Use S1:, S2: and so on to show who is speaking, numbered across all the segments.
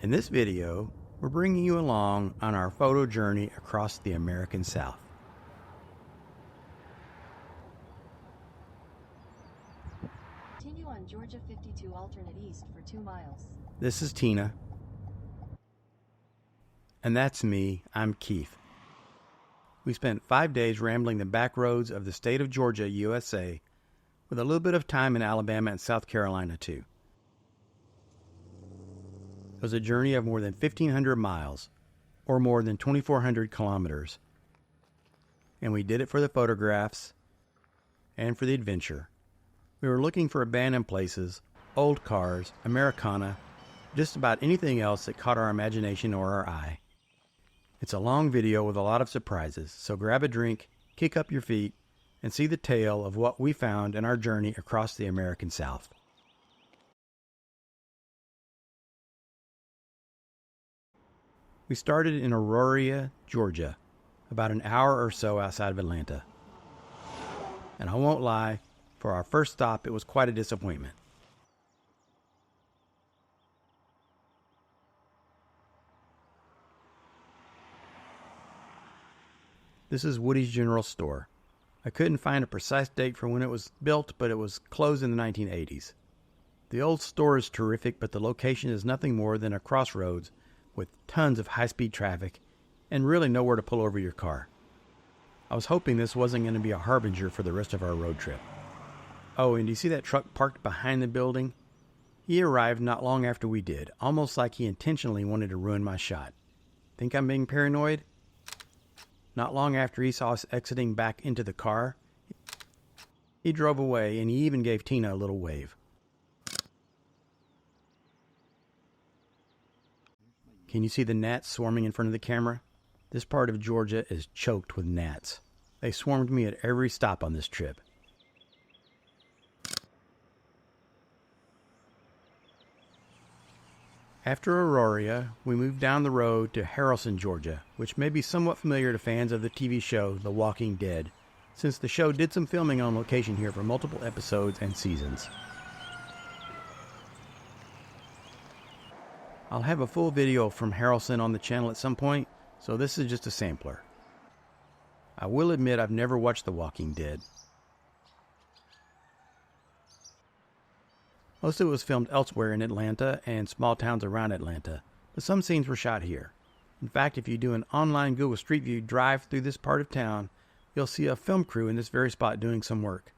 S1: In this video, we're bringing you along on our photo journey across the American South.
S2: Continue on Georgia 52 alternate east for 2 miles.
S1: This is Teena. And that's me, I'm Keith. We spent 5 days rambling the back roads of the state of Georgia, USA, with a little bit of time in Alabama and South Carolina too. It was a journey of more than 1,500 miles, or more than 2,400 kilometers. And we did it for the photographs and for the adventure. We were looking for abandoned places, old cars, Americana, just about anything else that caught our imagination or our eye. It's a long video with a lot of surprises, so grab a drink, kick up your feet, and see the tale of what we found in our journey across the American South. We started in Auraria, Georgia, about an hour or so outside of Atlanta. And I won't lie, for our first stop it was quite a disappointment. This is Woody's General Store. I couldn't find a precise date for when it was built, but it was closed in the 1980s. The old store is terrific, but the location is nothing more than a crossroads with tons of high-speed traffic and really nowhere to pull over your car. I was hoping this wasn't going to be a harbinger for the rest of our road trip. Oh, and do you see that truck parked behind the building? He arrived not long after we did, almost like he intentionally wanted to ruin my shot. Think I'm being paranoid? Not long after he saw us exiting back into the car, he drove away and he even gave Teena a little wave. Can you see the gnats swarming in front of the camera? This part of Georgia is choked with gnats. They swarmed me at every stop on this trip. After Auraria, we moved down the road to Haralson, Georgia, which may be somewhat familiar to fans of the TV show The Walking Dead, since the show did some filming on location here for multiple episodes and seasons. I'll have a full video from Haralson on the channel at some point, so this is just a sampler. I will admit I've never watched The Walking Dead. Most of it was filmed elsewhere in Atlanta and small towns around Atlanta, but some scenes were shot here. In fact, if you do an online Google Street View drive through this part of town, you'll see a film crew in this very spot doing some work.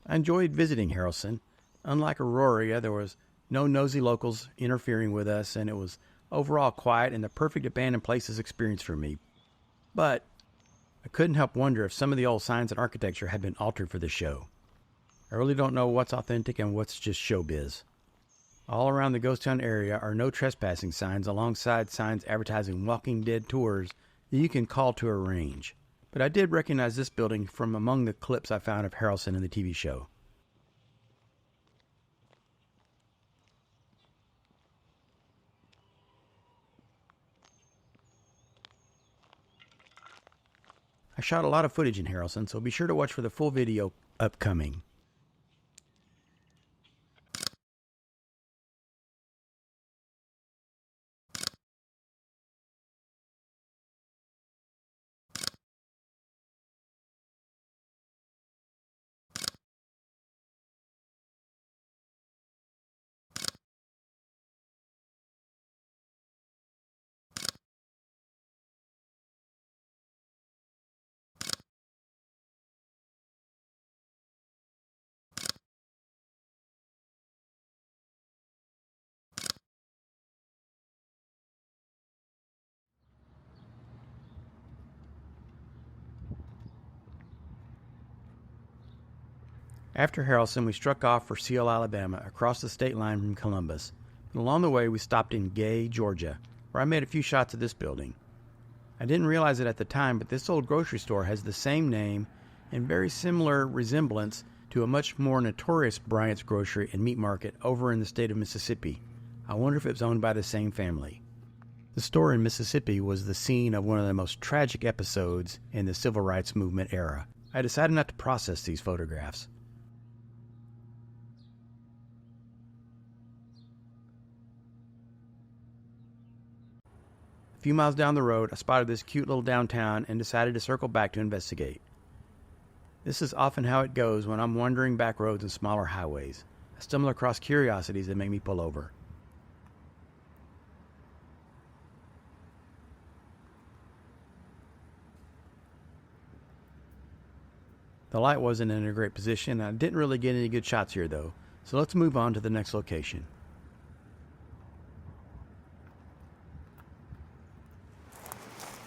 S1: I enjoyed visiting Haralson. Unlike Auraria, there was no nosy locals interfering with us, and it was overall quiet and the perfect abandoned places experience for me. But I couldn't help wonder if some of the old signs and architecture had been altered for the show. I really don't know what's authentic and what's just showbiz. All around the ghost town area are no trespassing signs alongside signs advertising Walking Dead tours that you can call to arrange. But I did recognize this building from among the clips I found of Haralson in the TV show. I shot a lot of footage in Haralson, so be sure to watch for the full video upcoming. After Haralson, we struck off for Seale, Alabama, across the state line from Columbus. And along the way, we stopped in Gay, Georgia, where I made a few shots of this building. I didn't realize it at the time, but this old grocery store has the same name and very similar resemblance to a much more notorious Bryant's Grocery and Meat Market over in the state of Mississippi. I wonder if it was owned by the same family. The store in Mississippi was the scene of one of the most tragic episodes in the civil rights movement era. I decided not to process these photographs. few miles down the road, I spotted this cute little downtown and decided to circle back to investigate. This is often how it goes when I'm wandering back roads and smaller highways. I stumble across curiosities that make me pull over. The light wasn't in a great position, and I didn't really get any good shots here though, so let's move on to the next location.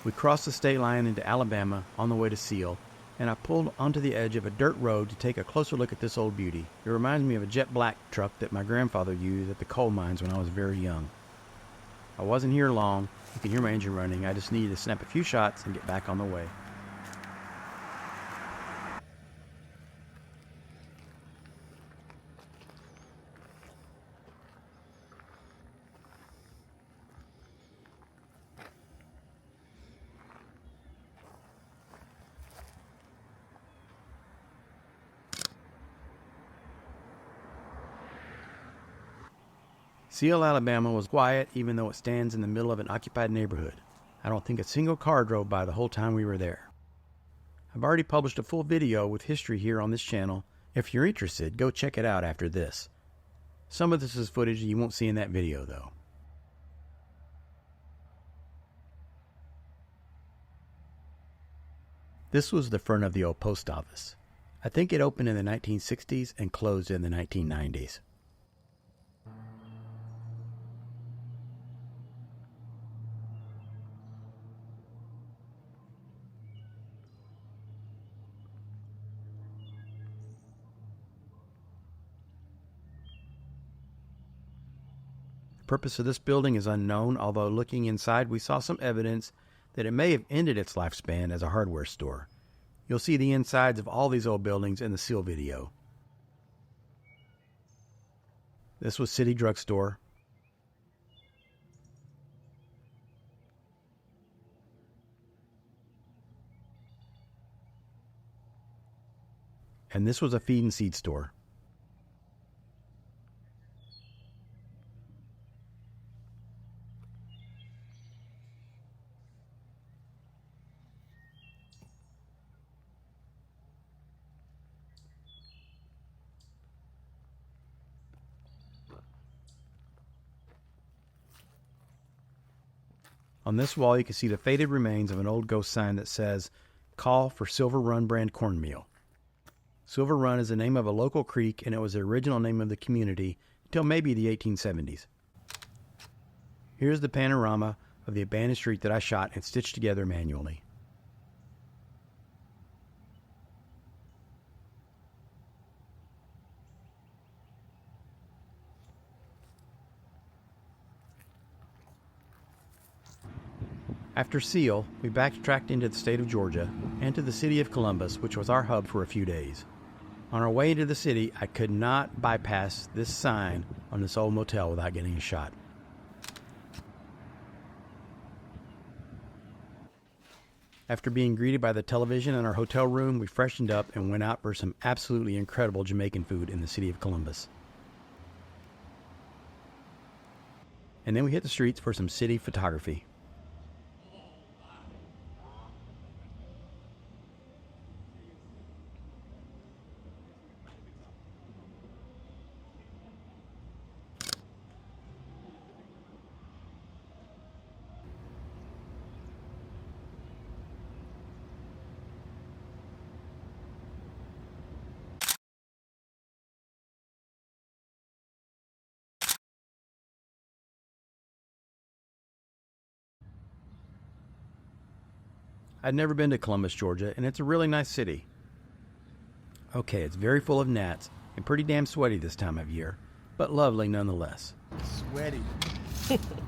S1: We crossed the state line into Alabama on the way to Seale, and I pulled onto the edge of a dirt road to take a closer look at this old beauty. It reminds me of a jet black truck that my grandfather used at the coal mines when I was very young. I wasn't here long. You can hear my engine running. I just needed to snap a few shots and get back on the way. Seale, Alabama was quiet even though it stands in the middle of an occupied neighborhood. I don't think a single car drove by the whole time we were there. I've already published a full video with history here on this channel. If you're interested, go check it out after this. Some of this is footage you won't see in that video though. This was the front of the old post office. I think it opened in the 1960s and closed in the 1990s. The purpose of this building is unknown, although looking inside we saw some evidence that it may have ended its lifespan as a hardware store. You'll see the insides of all these old buildings in the Seale video. This was City Drugstore. And this was a feed and seed store. On this wall you can see the faded remains of an old ghost sign that says, "Call for Silver Run brand cornmeal." Silver Run is the name of a local creek, and it was the original name of the community until maybe the 1870s. Here's the panorama of the abandoned street that I shot and stitched together manually. After Seale, we backtracked into the state of Georgia and to the city of Columbus, which was our hub for a few days. On our way into the city, I could not bypass this sign on this old motel without getting a shot. After being greeted by the television in our hotel room, we freshened up and went out for some absolutely incredible Jamaican food in the city of Columbus. And then we hit the streets for some city photography. I'd never been to Columbus, Georgia, and it's a really nice city. Okay, it's very full of gnats and pretty damn sweaty this time of year, but lovely nonetheless. Sweaty.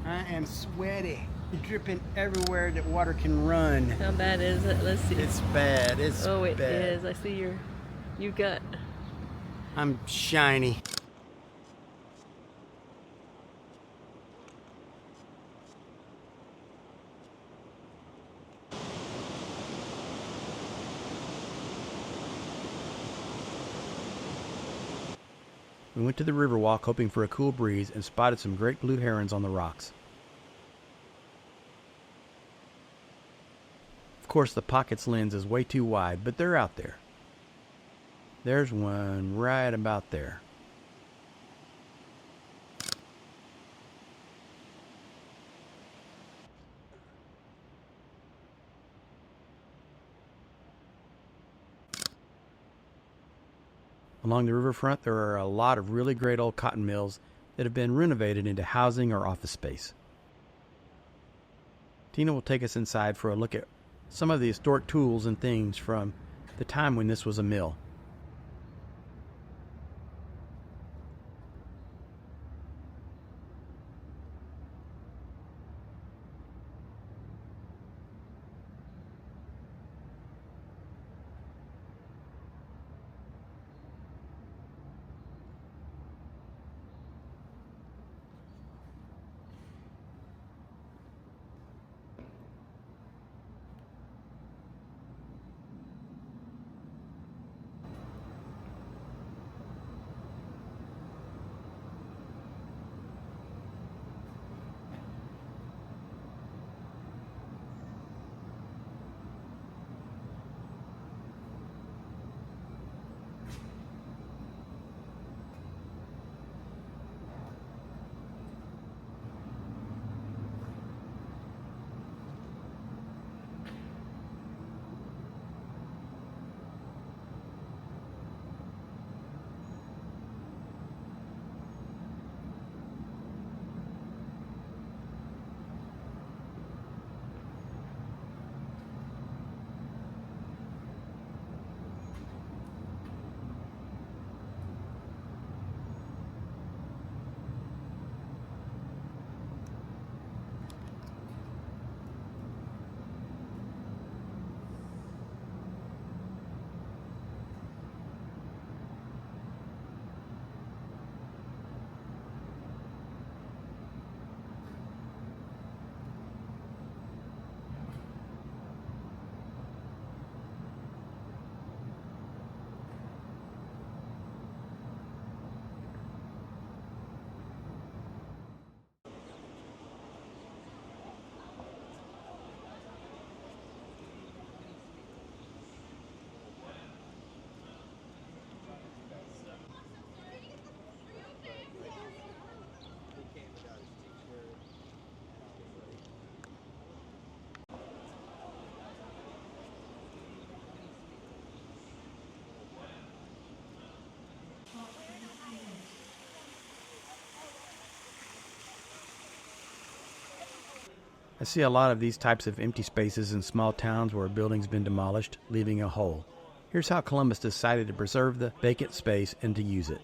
S1: I am sweaty. Dripping everywhere that water can run.
S3: How bad is it? Let's see.
S1: It's bad. It's bad.
S3: Oh, it is. I see you got.
S1: I'm shiny. We went to the Riverwalk hoping for a cool breeze and spotted some great blue herons on the rocks. Of course, the pocket's lens is way too wide, but they're out there. There's one right about there. Along the riverfront, there are a lot of really great old cotton mills that have been renovated into housing or office space. Teena will take us inside for a look at some of the historic tools and things from the time when this was a mill. I see a lot of these types of empty spaces in small towns where a building's been demolished, leaving a hole. Here's how Columbus decided to preserve the vacant space and to use it.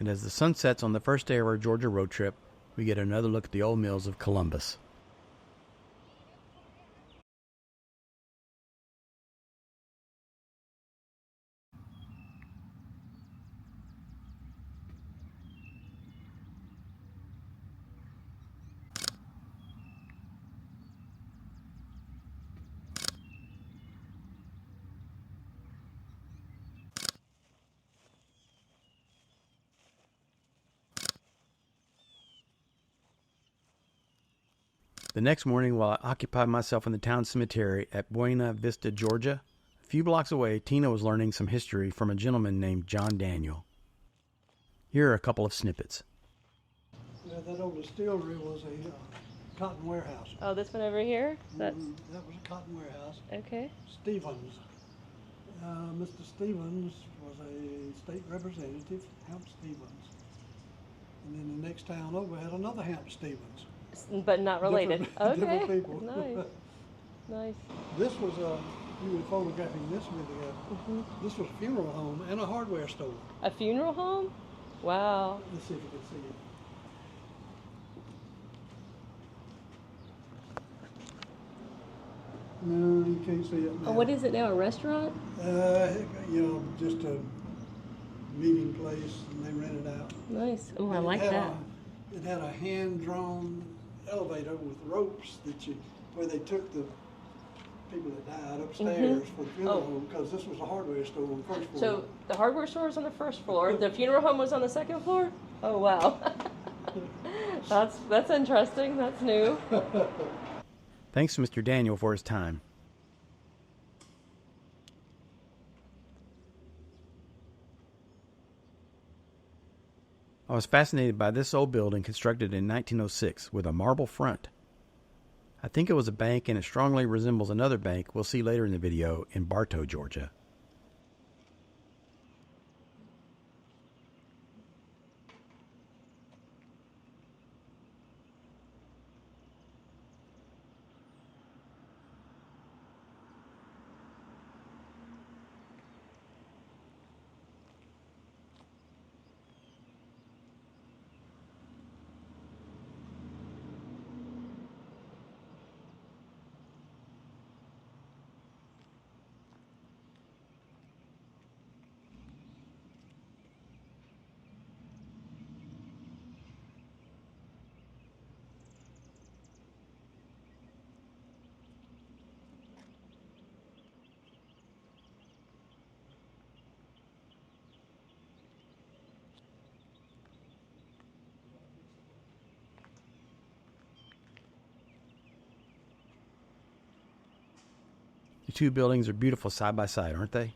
S1: And as the sun sets on the first day of our Georgia road trip, we get another look at the old mills of Columbus. The next morning, while I occupied myself in the town cemetery at Buena Vista, Georgia, a few blocks away, Teena was learning some history from a gentleman named John Daniel. Here are a couple of snippets.
S4: Yeah, that old distillery was a cotton warehouse.
S3: Oh, this one over here? That's
S4: That was a cotton warehouse.
S3: okay.
S4: Stevens. Mr. Stevens was a state representative, Hamp Stevens. And then the next town over had another Hamp Stevens.
S3: But not related.
S4: Different-
S3: Okay.
S4: different people.
S3: Nice. Nice.
S4: This was you were photographing this video. This was a funeral home and a hardware store.
S3: A funeral home? Wow.
S4: Let's see if you can see it. No, you can't see it now.
S3: Oh, what is it now? A restaurant?
S4: Just a meeting place, and they rented out.
S3: Nice. Oh, I
S4: And
S3: like that.
S4: It had a hand-drawn elevator with ropes where they took the people that died upstairs for the funeral home, because this was a hardware store on the first floor.
S3: So the hardware store was on the first floor. The funeral home was on the second floor? Oh, wow. That's interesting. That's new.
S1: Thanks to Mr. Daniel for his time. I was fascinated by this old building constructed in 1906 with a marble front. I think it was a bank, and it strongly resembles another bank we'll see later in the video in Bartow, Georgia. The two buildings are beautiful side by side, aren't they?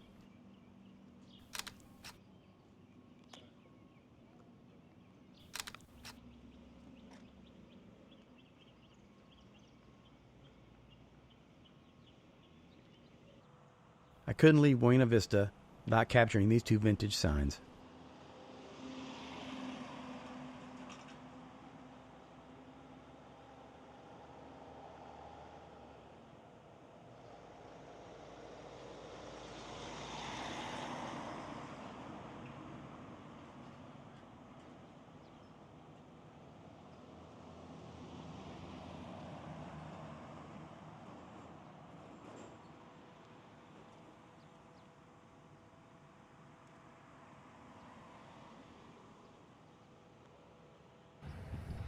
S1: I couldn't leave Buena Vista without capturing these two vintage signs.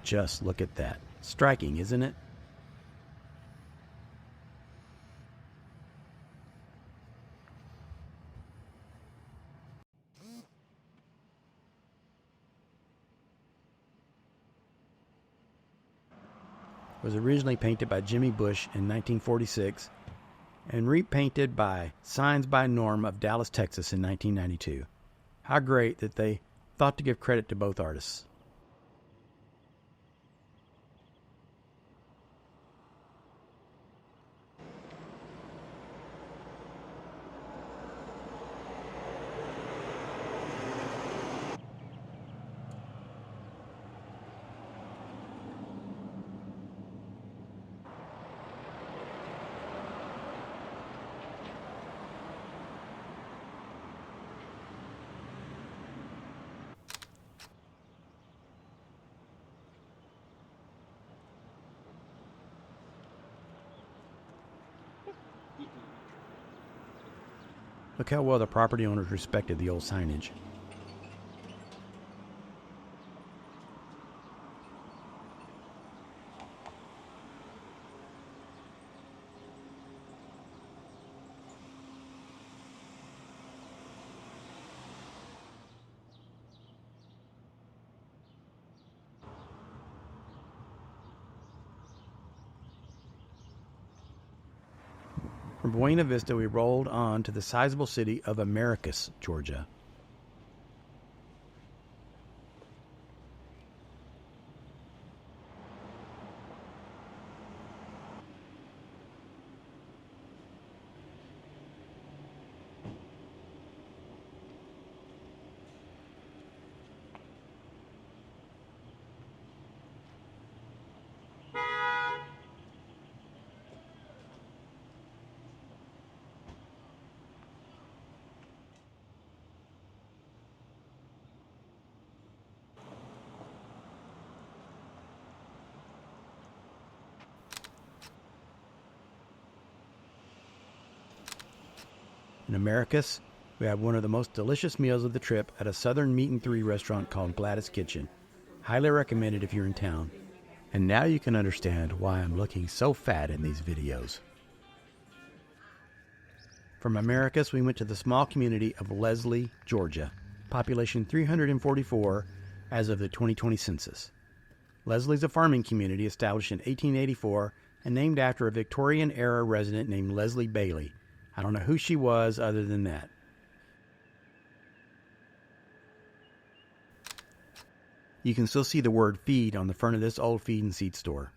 S1: Just look at that. Striking, isn't it? It was originally painted by Jimmy Bush in 1946 and repainted by Signs by Norm of Dallas, Texas in 1992. How great that they thought to give credit to both artists. Look how well the property owners respected the old signage. From Buena Vista, we rolled on to the sizable city of Americus, Georgia. In Americus, we had one of the most delicious meals of the trip at a southern meat and three restaurant called Gladys Kitchen. Highly recommended if you're in town. And now you can understand why I'm looking so fat in these videos. From Americus, we went to the small community of Leslie, Georgia, population 344 as of the 2020 census. Leslie's a farming community established in 1884 and named after a Victorian-era resident named Leslie Bailey. I don't know who she was other than that. You can still see the word feed on the front of this old feed and seed store.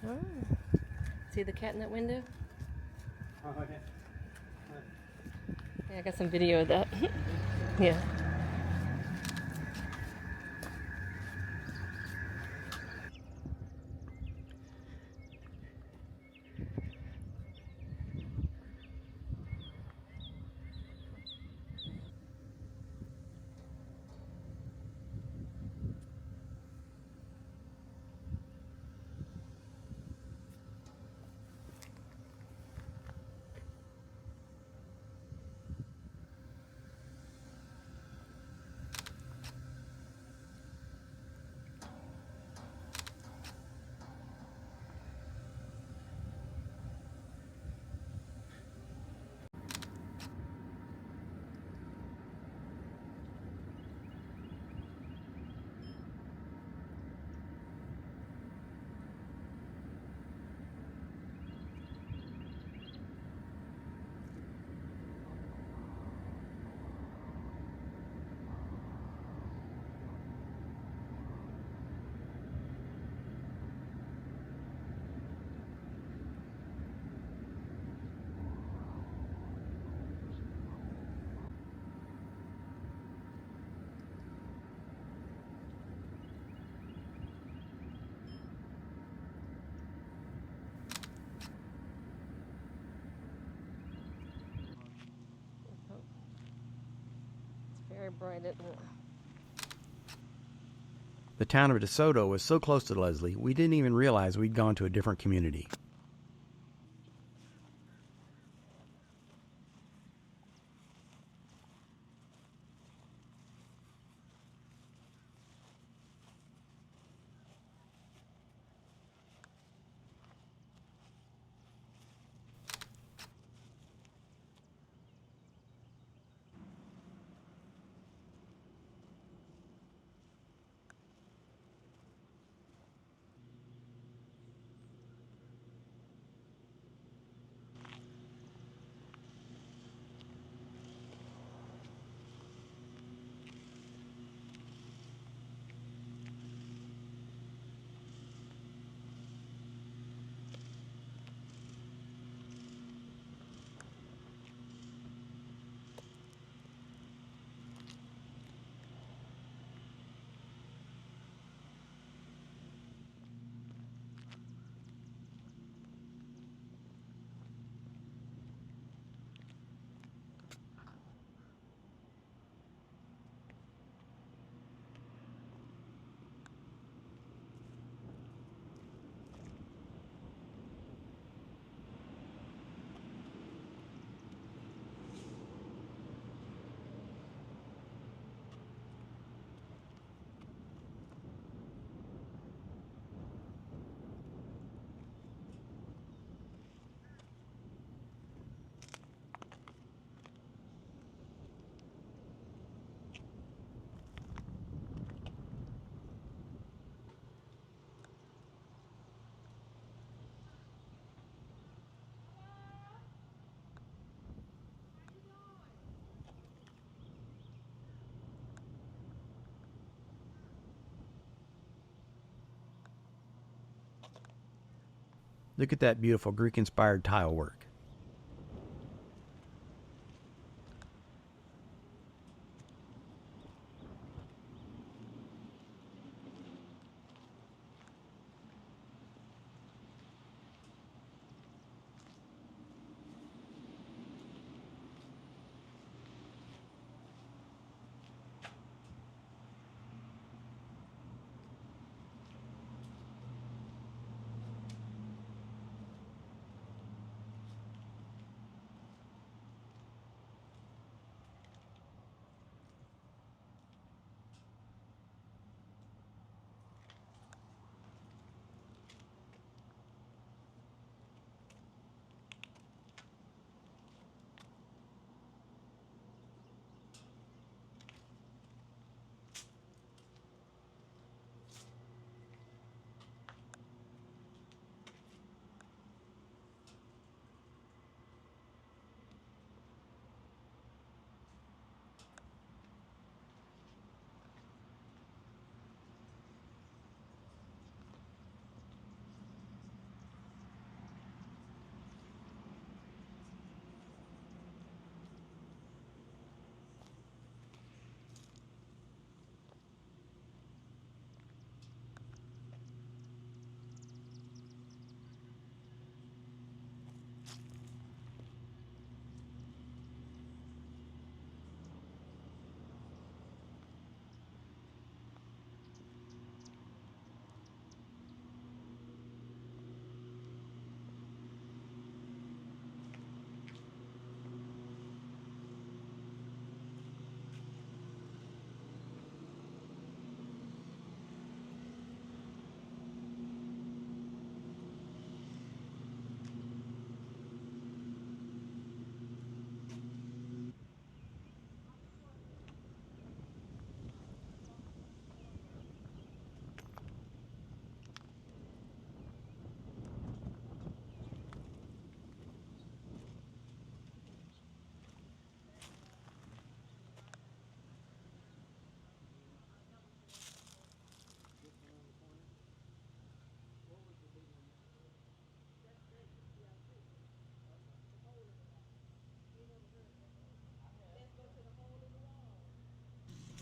S3: Oh. See the cat in that window?
S1: Oh, yeah.
S3: Yeah, I got some video of that. Yeah. Very bright, isn't it?
S1: The town of DeSoto was so close to Leslie, we didn't even realize we'd gone to a different community. Look at that beautiful Greek-inspired tile work.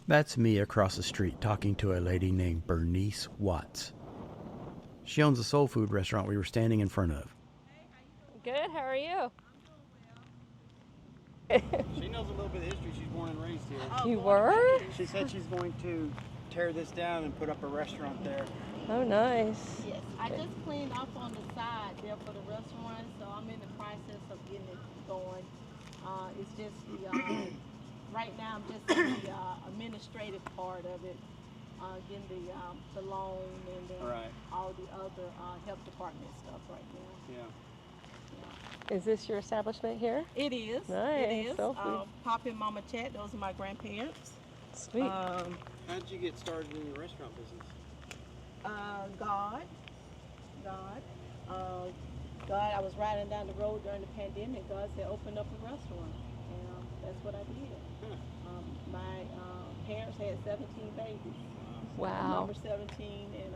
S1: That's me across the street talking to a lady named Bernice Watts. She owns the soul food restaurant we were standing in front of.
S3: Good, how are you?
S5: She knows a little bit of history. She's born and raised here.
S3: You were?
S5: She said she's going to tear this down and put up a restaurant there.
S3: Oh, nice.
S6: Yes, I just cleaned off on the side there for the restaurant, so I'm in the process of getting it going. It's just the, right now I'm just in the administrative part of it, getting the loan and then all the other health department stuff right now.
S5: Yeah.
S3: Is this your establishment here?
S6: It is.
S3: Nice.
S6: It is.
S3: Soul food.
S6: Pop and Mama Chat, those are my grandparents.
S3: Sweet.
S5: How did you get started in the restaurant business?
S6: God, I was riding down the road during the pandemic. God said, open up a restaurant. And that's what I did.
S5: Huh.
S6: My parents had 17 babies.
S3: Wow.
S6: Number 17, and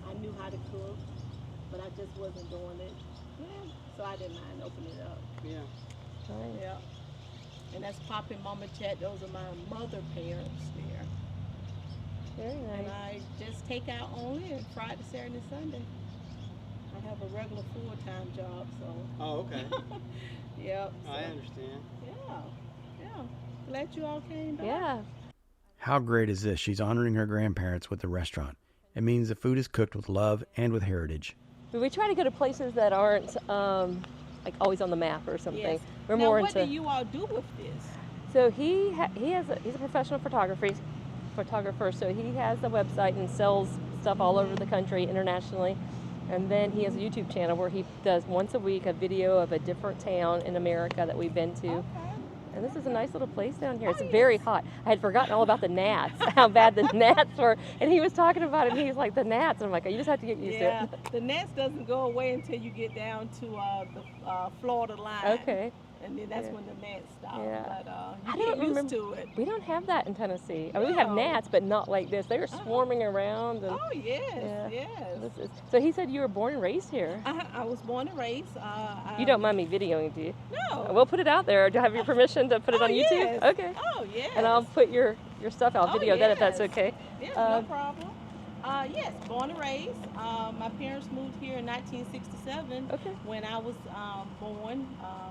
S6: I knew how to cook, but I just wasn't doing it. Yeah, so I didn't mind opening it up.
S5: Yeah.
S3: Nice.
S6: Yeah. And that's Pop and Mama Chat. Those are my mother parents there.
S3: Very
S6: And
S3: nice.
S6: I just take out only and Friday, Saturday, and Sunday. I have a regular full-time job, so.
S5: Oh, okay.
S6: Yep. So,
S5: I understand.
S6: yeah. Glad you all came back.
S3: Yeah.
S1: How great is this? She's honoring her grandparents with the restaurant. It means the food is cooked with love and with heritage.
S3: But we try to go to places that aren't like always on the map or something.
S6: Yes.
S3: We're
S6: Now,
S3: more
S6: what
S3: into.
S6: do you all do with this?
S3: So he's a professional photographer, so he has a website and sells stuff all over the country internationally. And then he has a YouTube channel where he does once a week a video of a different town in America that we've been to.
S6: Okay.
S3: And this is a nice little place down here. It's
S6: Nice.
S3: very hot. I had forgotten all about the gnats, how bad the gnats were. And he was talking about it, and he's like, the gnats. And I'm like, you just have to get used
S6: Yeah,
S3: to it.
S6: the nest doesn't go away until you get down to the Florida line.
S3: Okay.
S6: And then that's
S3: Yeah.
S6: when the gnats stop.
S3: Yeah.
S6: But
S3: I
S6: you
S3: don't
S6: get used
S3: remember-
S6: to it.
S3: We don't have that in Tennessee. I mean, we have
S6: No.
S3: gnats, but not like this. They were swarming around. And
S6: Oh, yes,
S3: Yeah.
S6: yes.
S3: so he said you were born and raised here.
S6: I was born and raised.
S3: You don't mind me videoing, do you?
S6: No.
S3: We'll put it out there. Do I have your permission to put it
S6: Oh,
S3: on YouTube?
S6: yes. Yes.
S3: Okay.
S6: Oh, yes.
S3: And I'll put your stuff. I'll
S6: Oh,
S3: video that if that's
S6: yes.
S3: okay.
S6: Yes,
S3: Uh,
S6: no problem. Yes, born and raised. My parents moved here in 1967.
S3: Okay.
S6: When I was born,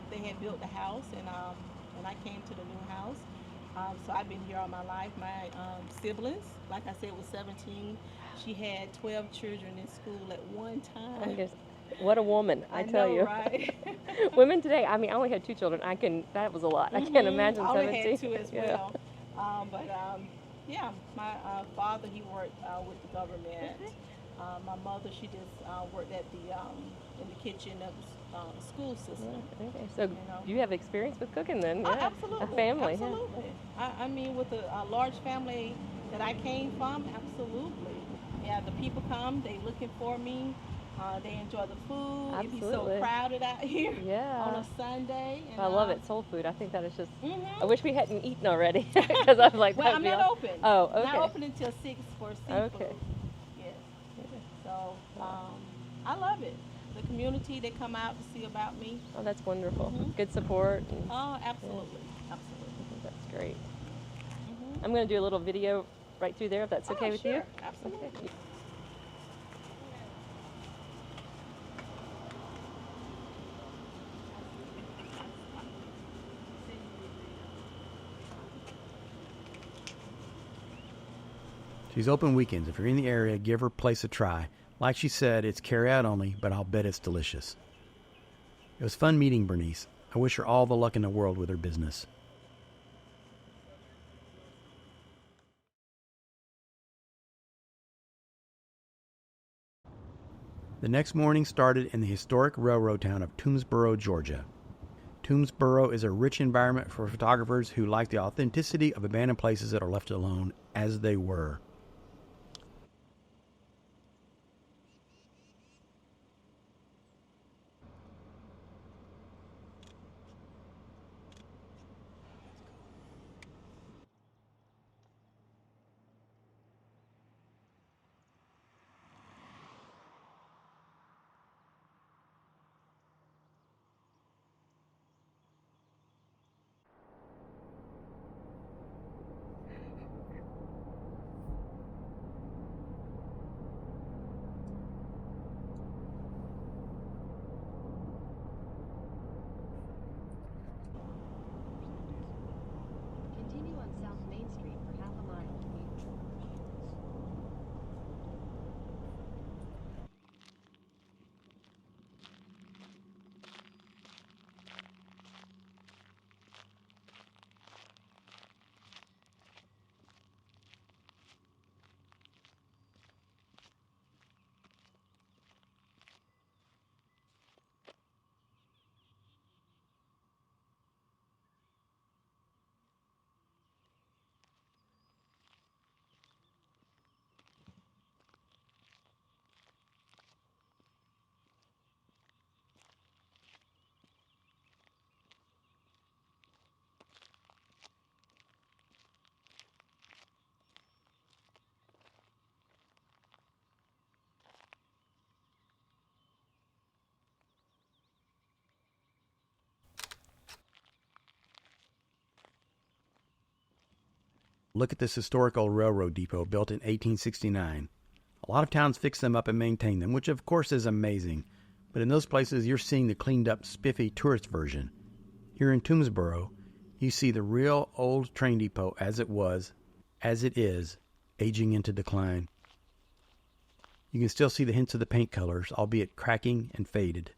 S6: they had built the house, and I came to the new house. So I've been here all my life. My siblings, like I said, was 17. She had 12 children in school at one
S3: I
S6: time.
S3: guess, what a woman, I tell
S6: know,
S3: you.
S6: right?
S3: Women today, I mean, I only had 2 children. That was a lot. I can't imagine
S6: I only
S3: 17.
S6: had 2 as
S3: Yeah.
S6: well. Yeah, my father, he worked with the government. My mother, she just worked at in the kitchen of the school system.
S3: Okay. So
S6: You know.
S3: you have experience with cooking then?
S6: Oh,
S3: Yeah.
S6: absolutely.
S3: A family. yeah.
S6: Absolutely. I mean, with a large family that I came from, absolutely. Yeah, the people come, they looking for me. They enjoy the food. It be so
S3: Absolutely.
S6: crowded out here
S3: Yeah.
S6: on a Sunday. And,
S3: I love it. Soul food. I think that is just.
S6: Mhm.
S3: I wish we hadn't eaten already because I'm like.
S6: Well,
S3: that'd
S6: I'm
S3: be
S6: not
S3: awesome.
S6: open.
S3: Oh, okay.
S6: Not open until 6 for seafood.
S3: Okay.
S6: Yes. So I love it. The community, they come out to see about me.
S3: Oh, that's wonderful.
S6: Mhm.
S3: Good support. And
S6: Oh, absolutely. Absolutely.
S3: that's great.
S6: Mhm.
S3: I'm going to do a little video right through there if that's okay
S6: Oh,
S3: with
S6: sure.
S3: you.
S6: Absolutely.
S3: Okay.
S1: She's open weekends. If you're in the area, give her place a try. Like she said, it's carry-out only, but I'll bet it's delicious. It was fun meeting Bernice. I wish her all the luck in the world with her business. The next morning started in the historic railroad town of Toomsboro, Georgia. Toomsboro is a rich environment for photographers who like the authenticity of abandoned places that are left alone as they were. Look at this historic old railroad depot built in 1869. A lot of towns fix them up and maintain them, which of course is amazing. But in those places, you're seeing the cleaned up, spiffy tourist version. Here in Toomsboro, you see the real old train depot as it is, aging into decline. You can still see the hints of the paint colors, albeit cracking and faded.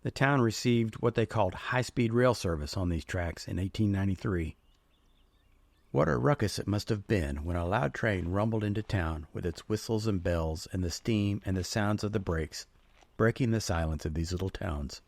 S1: The town received what they called high-speed rail service on these tracks in 1893. What a ruckus it must have been when a loud train rumbled into town with its whistles and bells and the steam and the sounds of the brakes, breaking the silence of these little towns.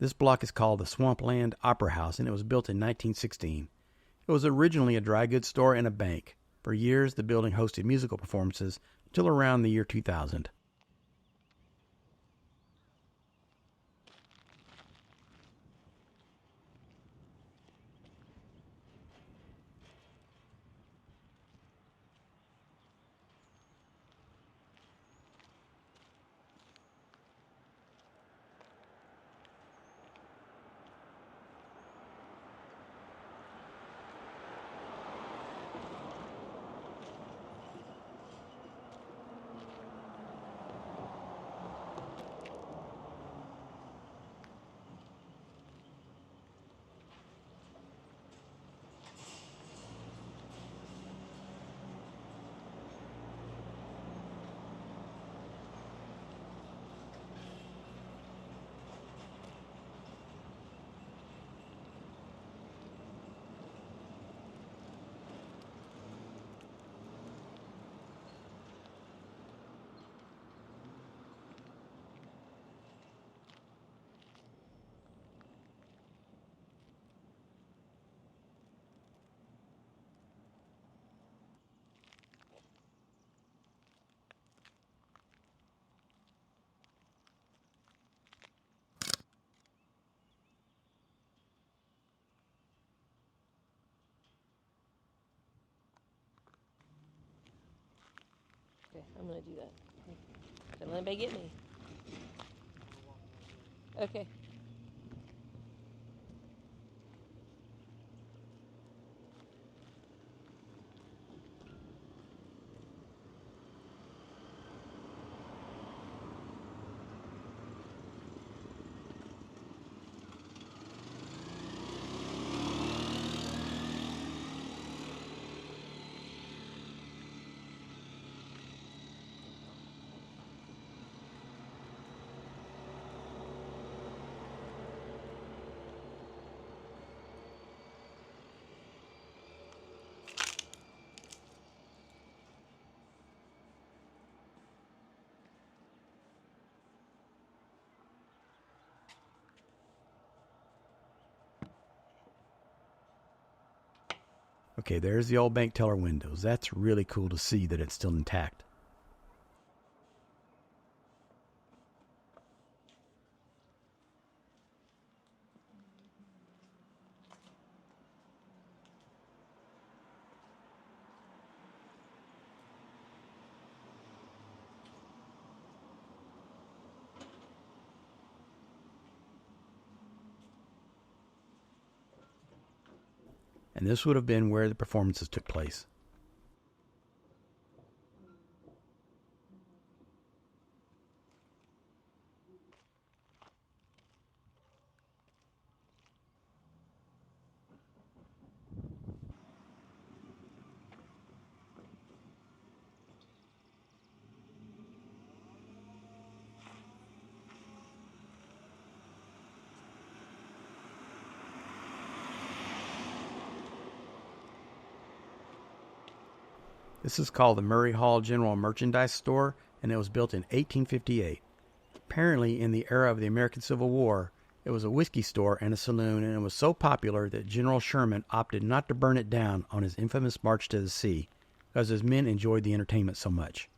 S1: This block is called the Swampland Opera House, and it was built in 1916. It was originally a dry goods store and a bank. For years, the building hosted musical performances until around the year 2000.
S3: Okay, I'm gonna do that. Don't let anybody get me. Okay.
S1: Okay, there's the old bank teller windows. That's really cool to see that it's still intact. And this would have been where the performances took place. This is called the Murray Hall General Merchandise Store, and it was built in 1858. Apparently, in the era of the American Civil War, it was a whiskey store and a saloon, and it was so popular that General Sherman opted not to burn it down on his infamous March to the Sea, because his men enjoyed the entertainment so much.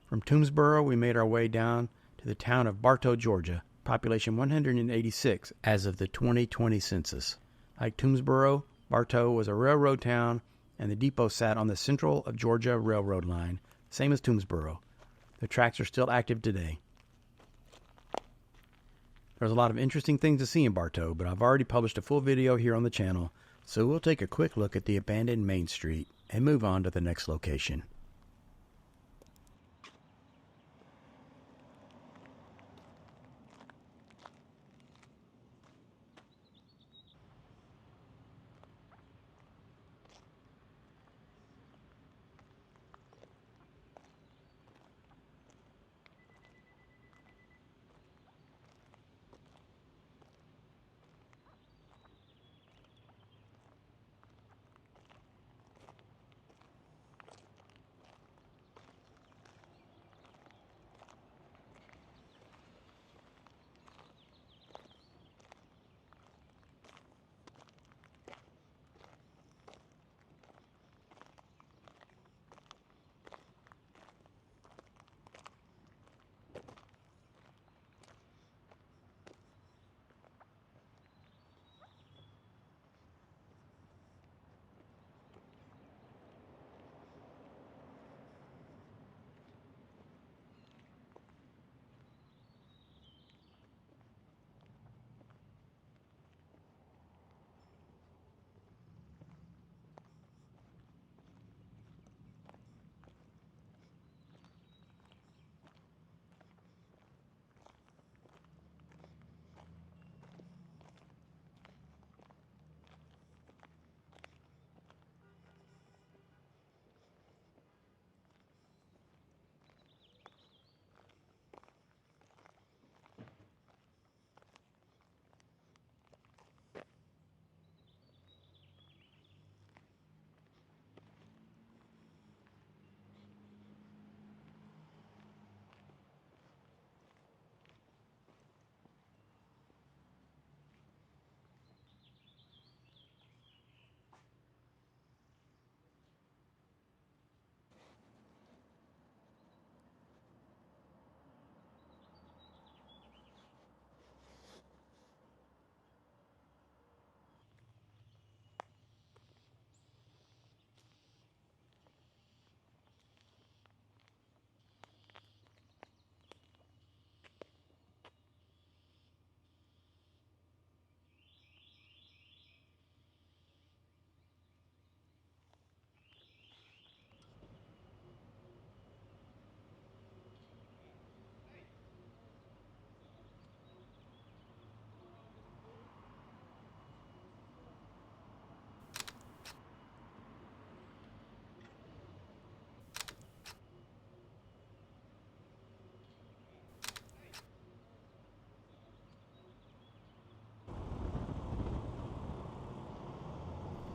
S1: From Toomsboro, we made our way down to the town of Bartow, Georgia, population 186 as of the 2020 census. Like Toomsboro, Bartow was a railroad town, and the depot sat on the Central of Georgia Railroad line, same as Toomsboro. The tracks are still active today. There's a lot of interesting things to see in Bartow, but I've already published a full video here on the channel, so we'll take a quick look at the abandoned Main Street and move on to the next location.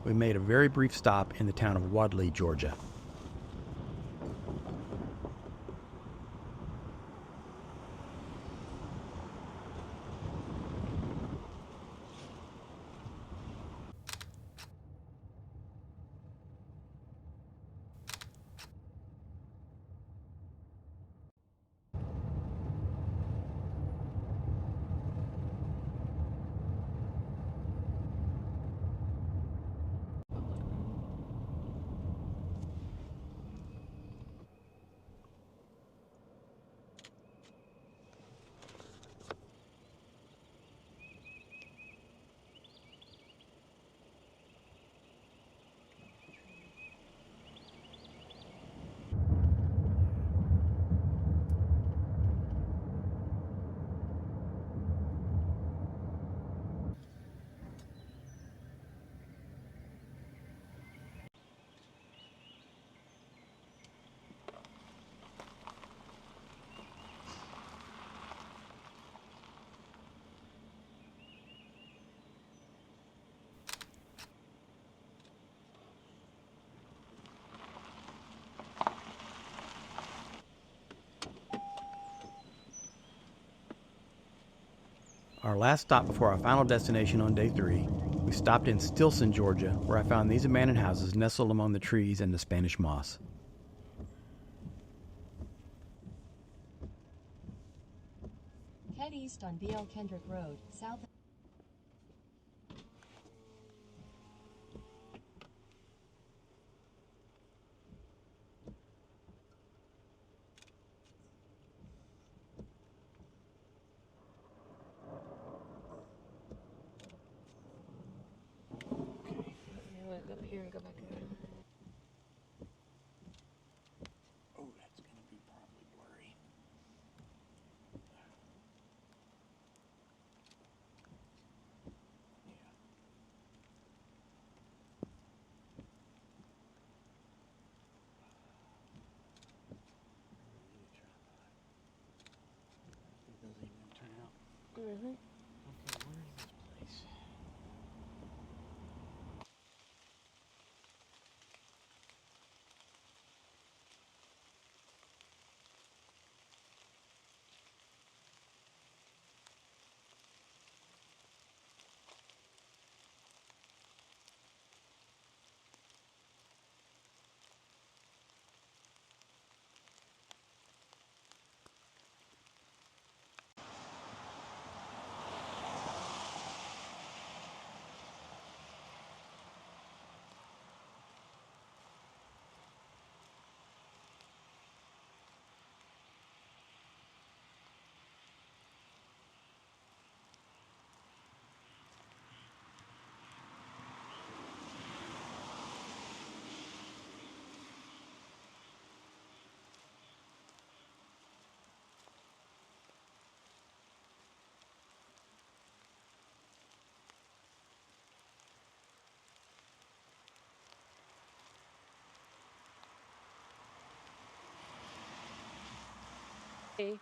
S1: We made a very brief stop in the town of Wadley, Georgia. Our last stop before our final destination on day 3, we stopped in Stilson, Georgia, where I found these abandoned houses nestled among the trees and the Spanish moss.
S2: northwest on BL Kendrick Road, south.
S3: Up here and go back there.
S5: Oh, that's gonna be probably blurry. Yeah. It doesn't even turn out.
S3: Really?
S5: Okay, where is this place?
S3: Hey.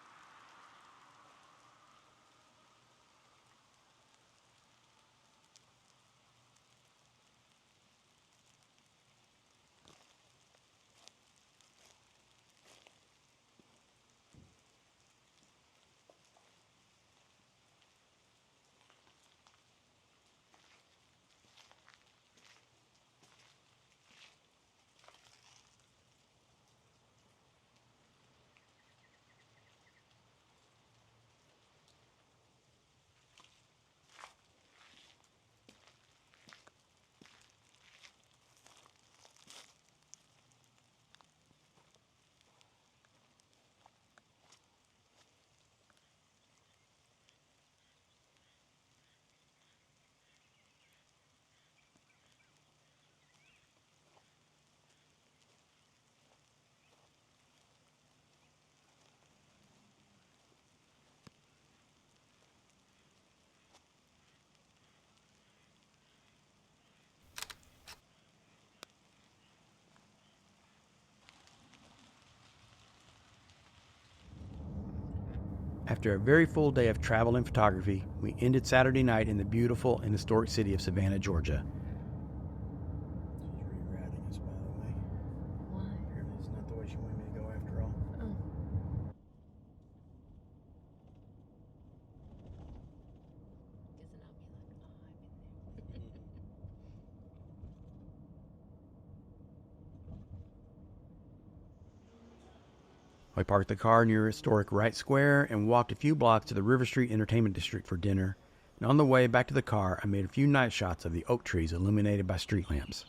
S1: After a very full day of travel and photography, we ended Saturday night in the beautiful and historic city of Savannah, Georgia.
S5: She's rerouting us, by the way.
S3: Why?
S5: Apparently it's not the way she wanted me to go after all.
S3: Oh.
S1: We parked the car near historic Wright Square and walked a few blocks to the River Street Entertainment District for dinner. And on the way back to the car, I made a few night shots of the oak trees illuminated by street lamps.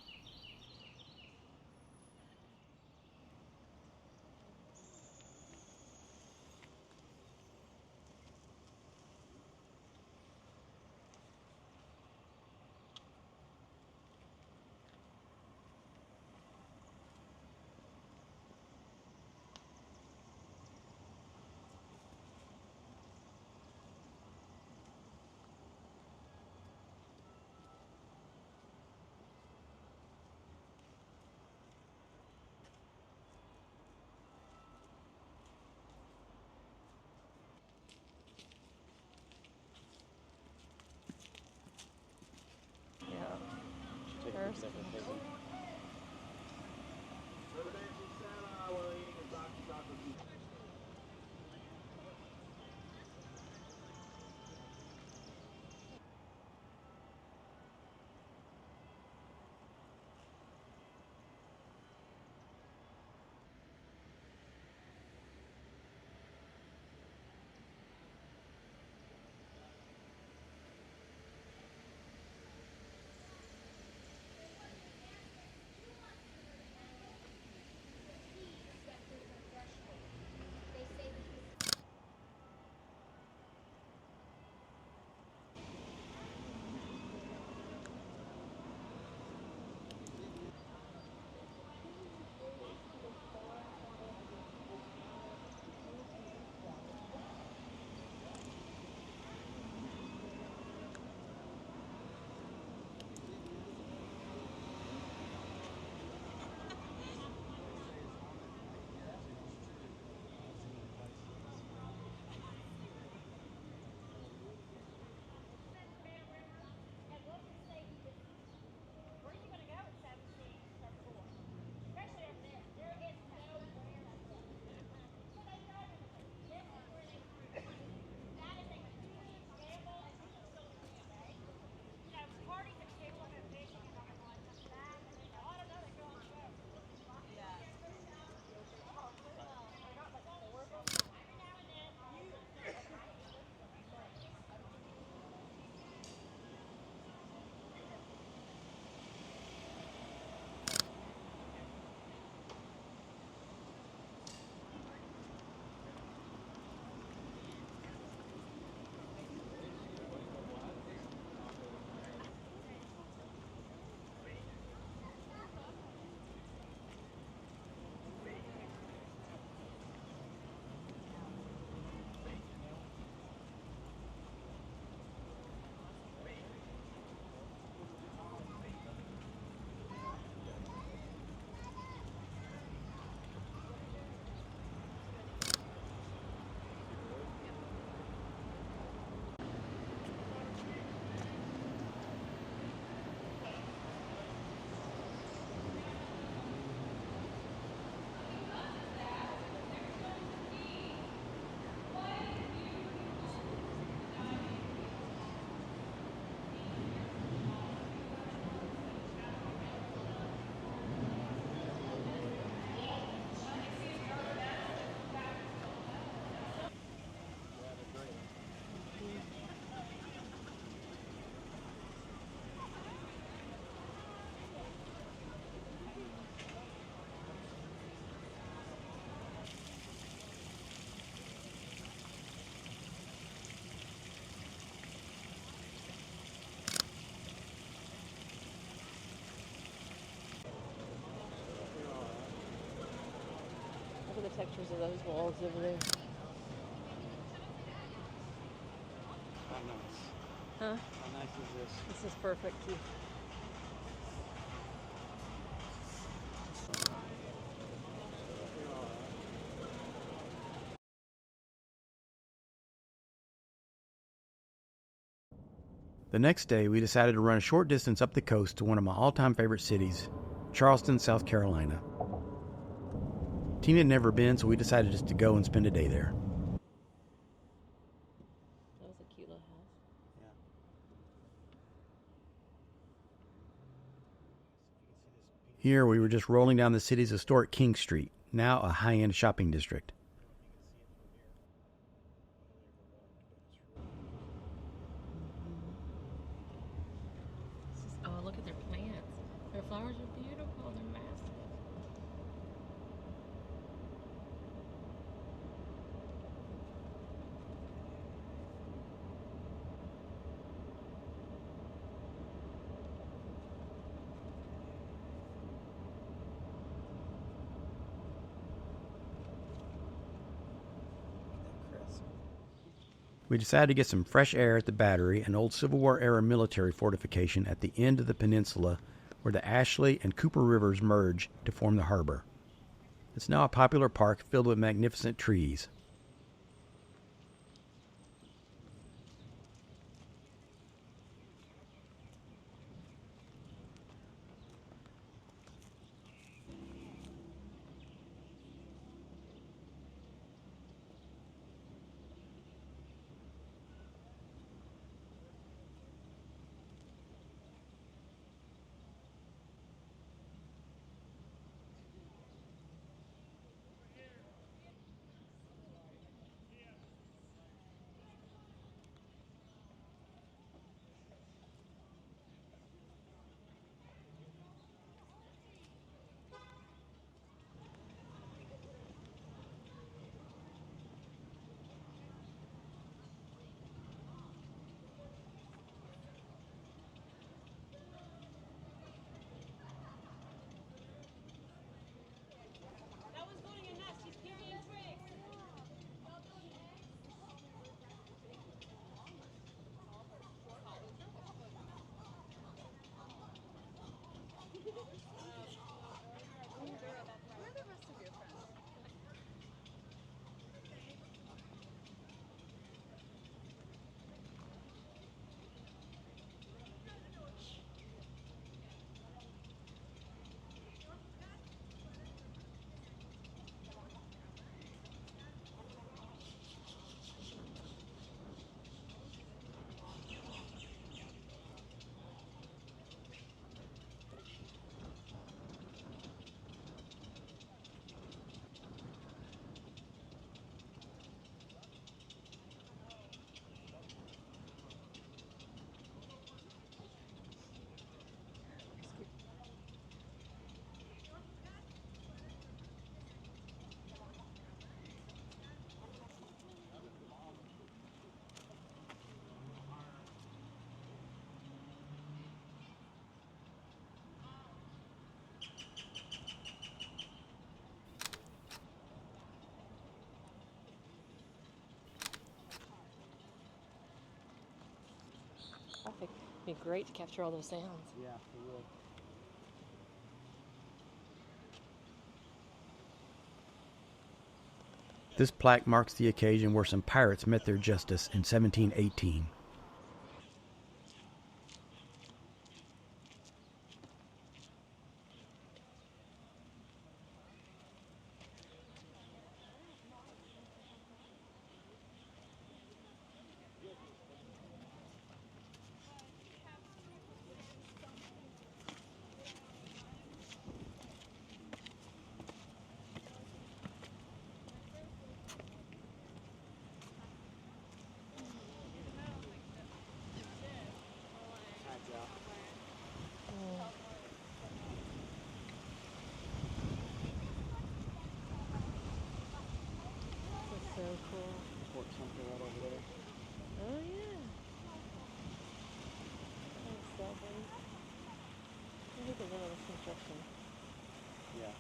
S3: First. pictures of those walls over there.
S5: How nice.
S3: Huh?
S5: How nice is this?
S3: This is perfect too.
S1: The next day, we decided to run a short distance up the coast to one of my all-time favorite cities, Charleston, South Carolina. Teena had never been, so we decided just to go and spend a day there.
S3: That was a cute little house.
S5: Yeah.
S1: Here, we were just rolling down the city's historic King Street, now a high-end shopping district.
S3: Oh, look at their plants. Their flowers are beautiful. They're massive.
S1: We decided to get some fresh air at the Battery, an old Civil War era military fortification at the end of the peninsula where the Ashley and Cooper rivers merge to form the harbor. It's now a popular park filled with magnificent trees.
S3: Perfect. It'd be great to capture all those sounds.
S5: Yeah, it will.
S1: This plaque marks the occasion where some pirates met their justice in 1718.
S3: So cool.
S5: Port something right over there.
S3: Oh yeah. Thanks, Sylvan. I think there's another construction.
S5: Yeah.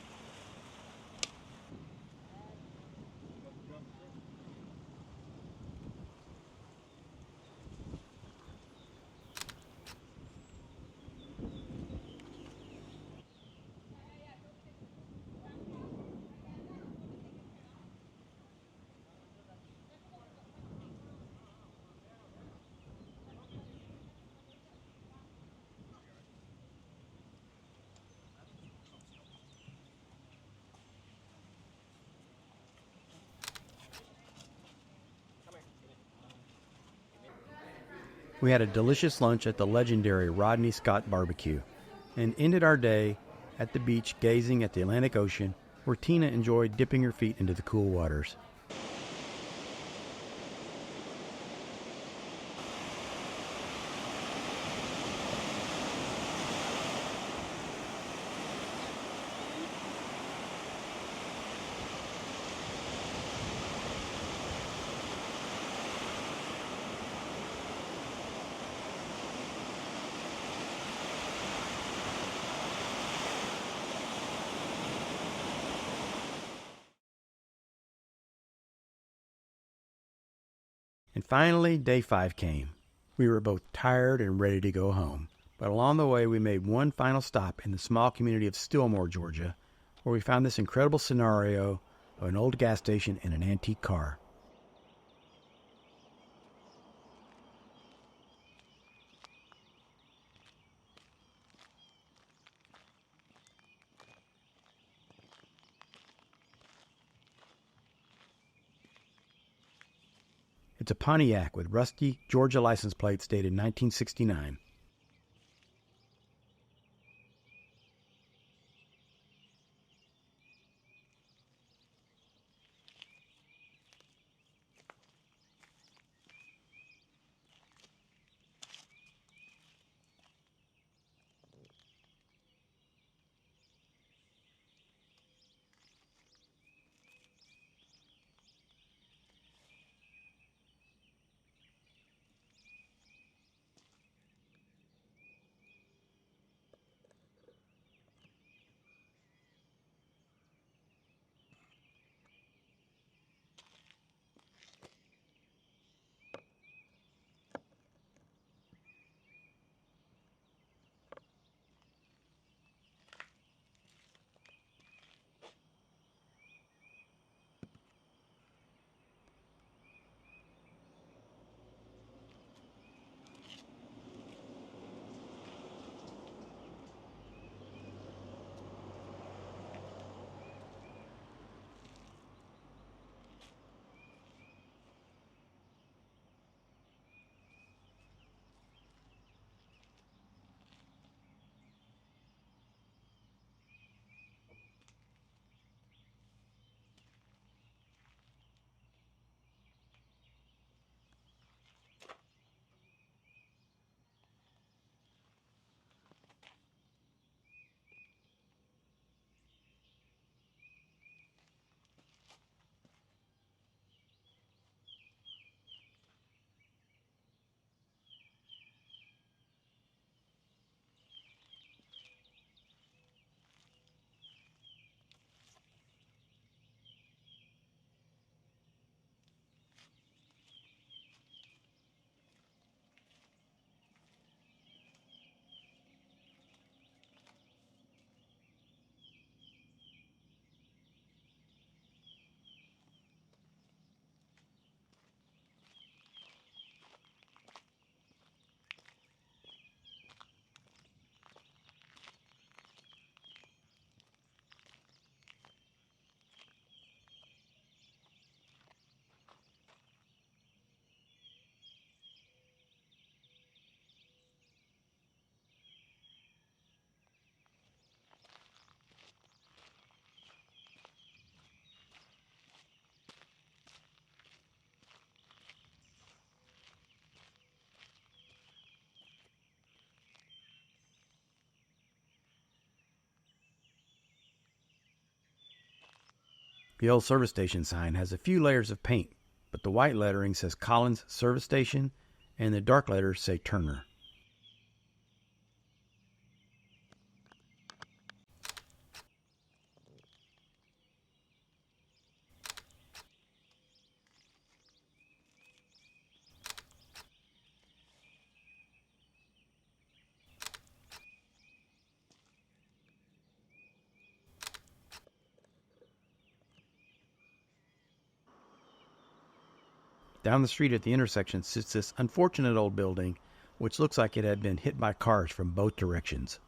S1: We had a delicious lunch at the legendary Rodney Scott Barbecue and ended our day at the beach gazing at the Atlantic Ocean, where Teena enjoyed dipping her feet into the cool waters. And finally, day 5 came. We were both tired and ready to go home, but along the way we made one final stop in the small community of Stillmore, Georgia, where we found this incredible scenario of an old gas station and an antique car. It's a Pontiac with rusty Georgia license plates dated 1969. The old service station sign has a few layers of paint, but the white lettering says Collins Service Station and the dark letters say Turner. Down the street at the intersection sits this unfortunate old building, which looks like it had been hit by cars from both directions.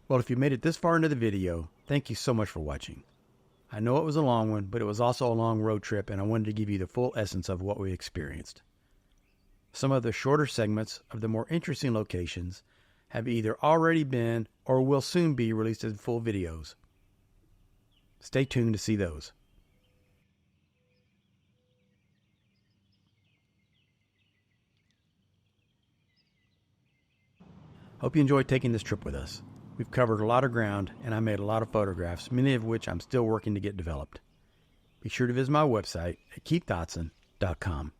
S1: Well, if you made it this far into the video, thank you so much for watching. I know it was a long one, but it was also a long road trip, and I wanted to give you the full essence of what we experienced. Some of the shorter segments of the more interesting locations have either already been or will soon be released as full videos. Stay tuned to see those. Hope you enjoyed taking this trip with us. We've covered a lot of ground, and I made a lot of photographs, many of which I'm still working to get developed. Be sure to visit my website at keithdotson.com.